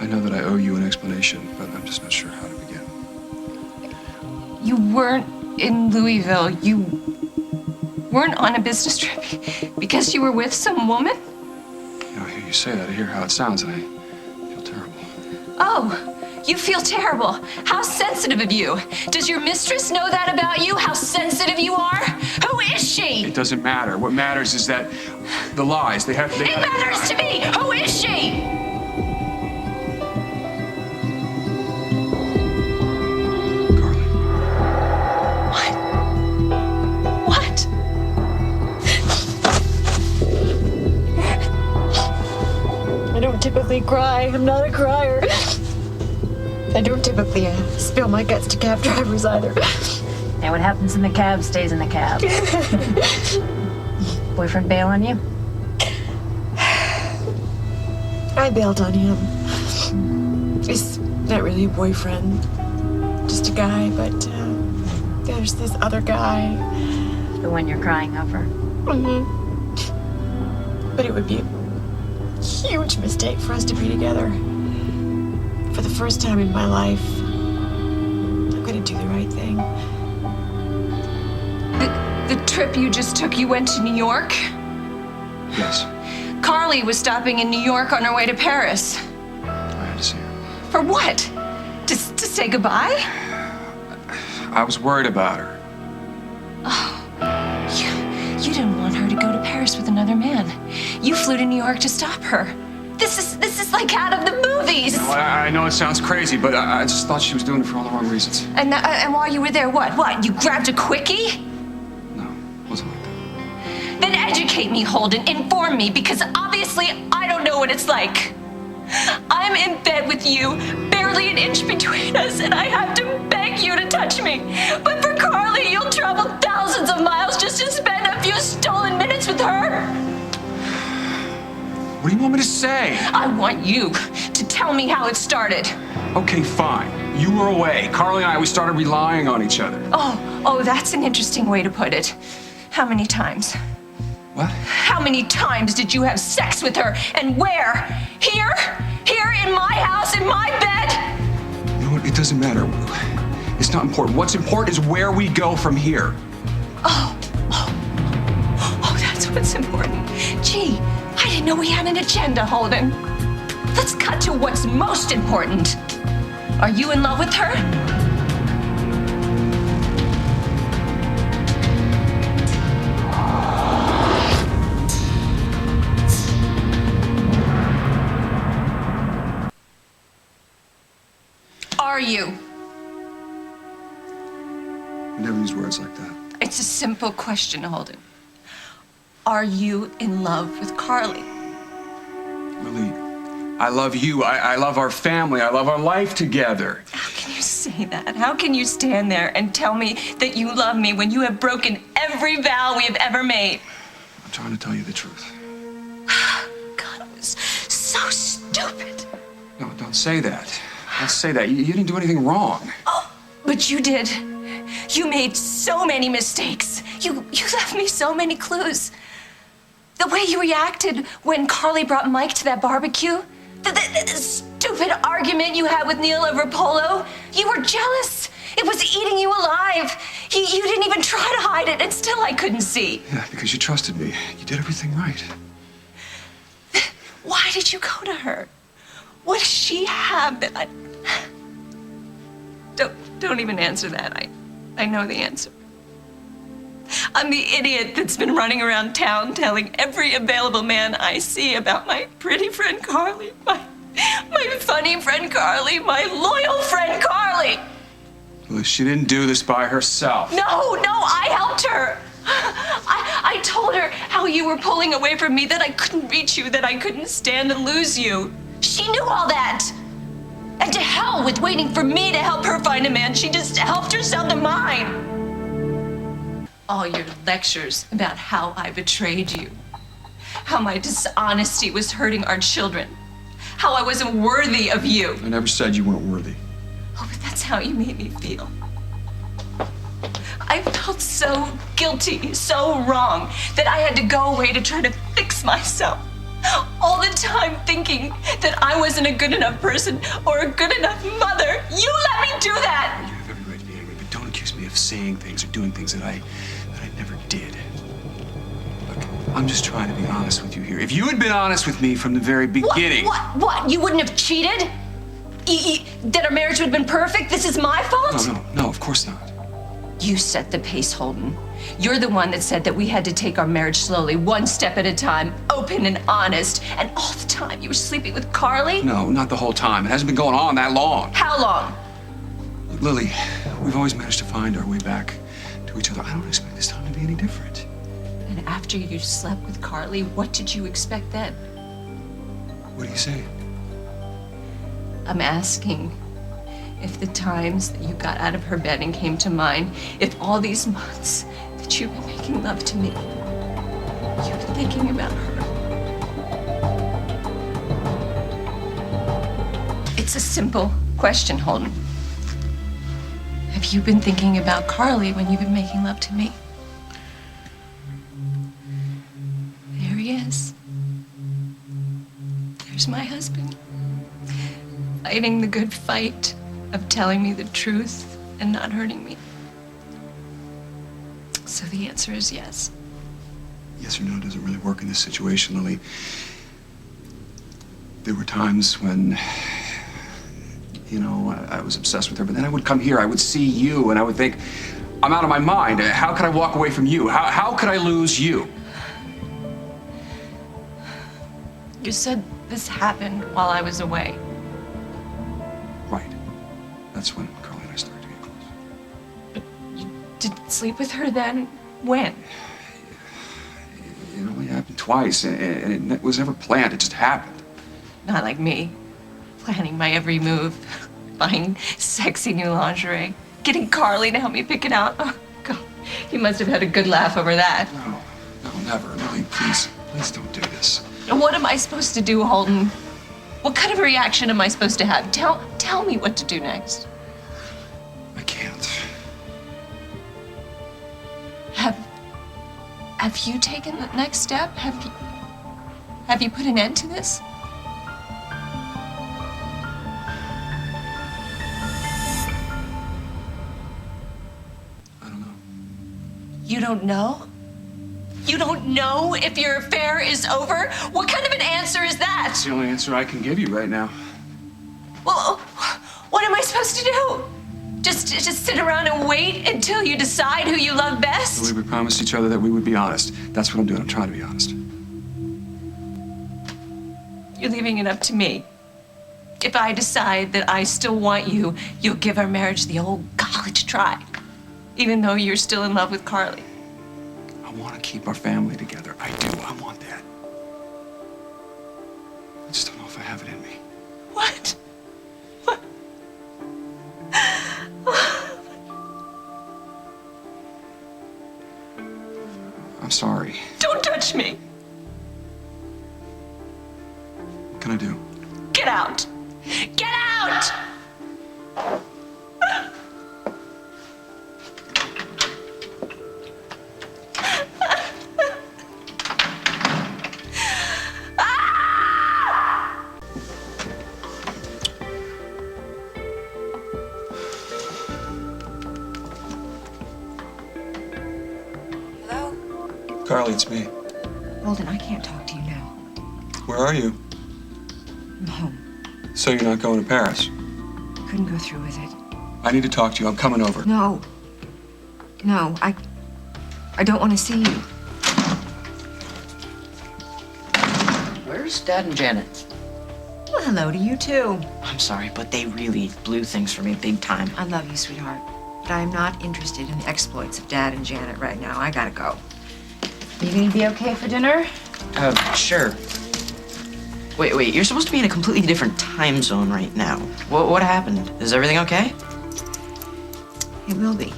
I know that I owe you an explanation, but I'm just not sure how to begin. You weren't in Louisville. You weren't on a business trip because you were with some woman? You know, I hear you say that. I hear how it sounds, and I feel terrible. Oh, you feel terrible. How sensitive of you. Does your mistress know that about you? How sensitive you are? Who is she? It doesn't matter. What matters is that the lies, It matters to me! Who is she? Carly. What? I don't typically cry. I'm not a crier. I don't typically spill my guts to cab drivers either. And what happens in the cab stays in the cab. Boyfriend bail on you? I bailed on him. He's not really a boyfriend, just a guy, but there's this other guy. The one you're crying over? Mm-hmm. But it would be a huge mistake for us to be together. For the first time in my life, I'm gonna do the right thing. The trip you just took, you went to New York? Yes. Carly was stopping in New York on her way to Paris. I had to see her. For what? To say goodbye? I was worried about her. Oh, you didn't want her to go to Paris with another man. You flew to New York to stop her. This is like out of the movies. You know, I know it sounds crazy, but I just thought she was doing it for all the wrong reasons. And while you were there, what? You grabbed a quickie? No, it wasn't like that. Then educate me, Holden. Inform me, because obviously I don't know what it's like. I'm in bed with you, barely an inch between us, and I have to beg you to touch me. But for Carly, you'll travel thousands of miles just to spend a few stolen minutes with her. What do you want me to say? I want you to tell me how it started. Okay, fine. You were away. Carly and I, we started relying on each other. Oh, that's an interesting way to put it. How many times? What? How many times did you have sex with her? And where? Here? Here in my house, in my bed? You know what? It doesn't matter. It's not important. What's important is where we go from here. Oh, that's what's important. Gee, I didn't know we had an agenda, Holden. Let's cut to what's most important. Are you in love with her? Are you? You never use words like that. It's a simple question, Holden. Are you in love with Carly? Lily, I love you. I love our family. I love our life together. How can you say that? How can you stand there and tell me that you love me when you have broken every vow we have ever made? I'm trying to tell you the truth. God, it was so stupid. No, don't say that. Don't say that. You didn't do anything wrong. Oh, but you did. You made so many mistakes. You left me so many clues. The way you reacted when Carly brought Mike to that barbecue, the stupid argument you had with Neil over polo, you were jealous. It was eating you alive. You didn't even try to hide it, and still I couldn't see. Yeah, because you trusted me. You did everything right. Why did you go to her? What does she have that I... Don't even answer that. I know the answer. I'm the idiot that's been running around town telling every available man I see about my pretty friend Carly, my funny friend Carly, my loyal friend Carly. Well, she didn't do this by herself. No, I helped her. I told her how you were pulling away from me, that I couldn't reach you, that I couldn't stand to lose you. She knew all that. And to hell with waiting for me to help her find a man. She just helped herself to mine. All your lectures about how I betrayed you, how my dishonesty was hurting our children, how I wasn't worthy of you. I never said you weren't worthy. Oh, but that's how you made me feel. I felt so guilty, so wrong, that I had to go away to try to fix myself. All the time thinking that I wasn't a good enough person or a good enough mother. You let me do that! You have every right to be angry, but don't accuse me of saying things or doing things that I never did. Look, I'm just trying to be honest with you here. If you had been honest with me from the very beginning... What? You wouldn't have cheated? That our marriage would have been perfect? This is my fault? No, of course not. You set the pace, Holden. You're the one that said that we had to take our marriage slowly, one step at a time, open and honest. And all the time you were sleeping with Carly? No, not the whole time. It hasn't been going on that long. How long? Look, Lily, we've always managed to find our way back to each other. I don't expect this time to be any different. And after you slept with Carly, what did you expect then? What do you say? I'm asking if the times that you got out of her bed and came to mine, if all these months that you've been making love to me, you've been thinking about her. It's a simple question, Holden. Have you been thinking about Carly when you've been making love to me? There he is. There's my husband, fighting the good fight of telling me the truth and not hurting me. So the answer is yes. Yes or no doesn't really work in this situation, Lily. There were times when, I was obsessed with her, but then I would come here, I would see you, and I would think, I'm out of my mind. How could I walk away from you? How could I lose you? You said this happened while I was away. Right. That's when Carly and I started to get close. But you didn't sleep with her then? When? It only happened twice, and it was never planned. It just happened. Not like me. Planning my every move. Buying sexy new lingerie. Getting Carly to help me pick it out. Oh, God. You must have had a good laugh over that. No, never. Lily, please don't do this. And what am I supposed to do, Holden? What kind of reaction am I supposed to have? Tell me what to do next. I can't. Have you taken the next step? Have you put an end to this? I don't know. You don't know? You don't know if your affair is over? What kind of an answer is that? That's the only answer I can give you right now. Well, what am I supposed to do? Just sit around and wait until you decide who you love best? Lily, we promised each other that we would be honest. That's what I'm doing. I'm trying to be honest. You're leaving it up to me. If I decide that I still want you, you'll give our marriage the old college try, even though you're still in love with Carly. I want to keep our family together. I do. I want that. I just don't know if I have it in me. What? I'm sorry. Don't touch me. What can I do? Get out. Get out! Carly, it's me. Holden, I can't talk to you now. Where are you? I'm home. So you're not going to Paris? Couldn't go through with it. I need to talk to you. I'm coming over. No. No, I don't want to see you. Where's Dad and Janet? Well, hello to you, too. I'm sorry, but they really blew things for me big time. I love you, sweetheart. But I am not interested in the exploits of Dad and Janet right now. I gotta go. You gonna be okay for dinner? Sure. Wait, you're supposed to be in a completely different time zone right now. What happened? Is everything okay? It will be.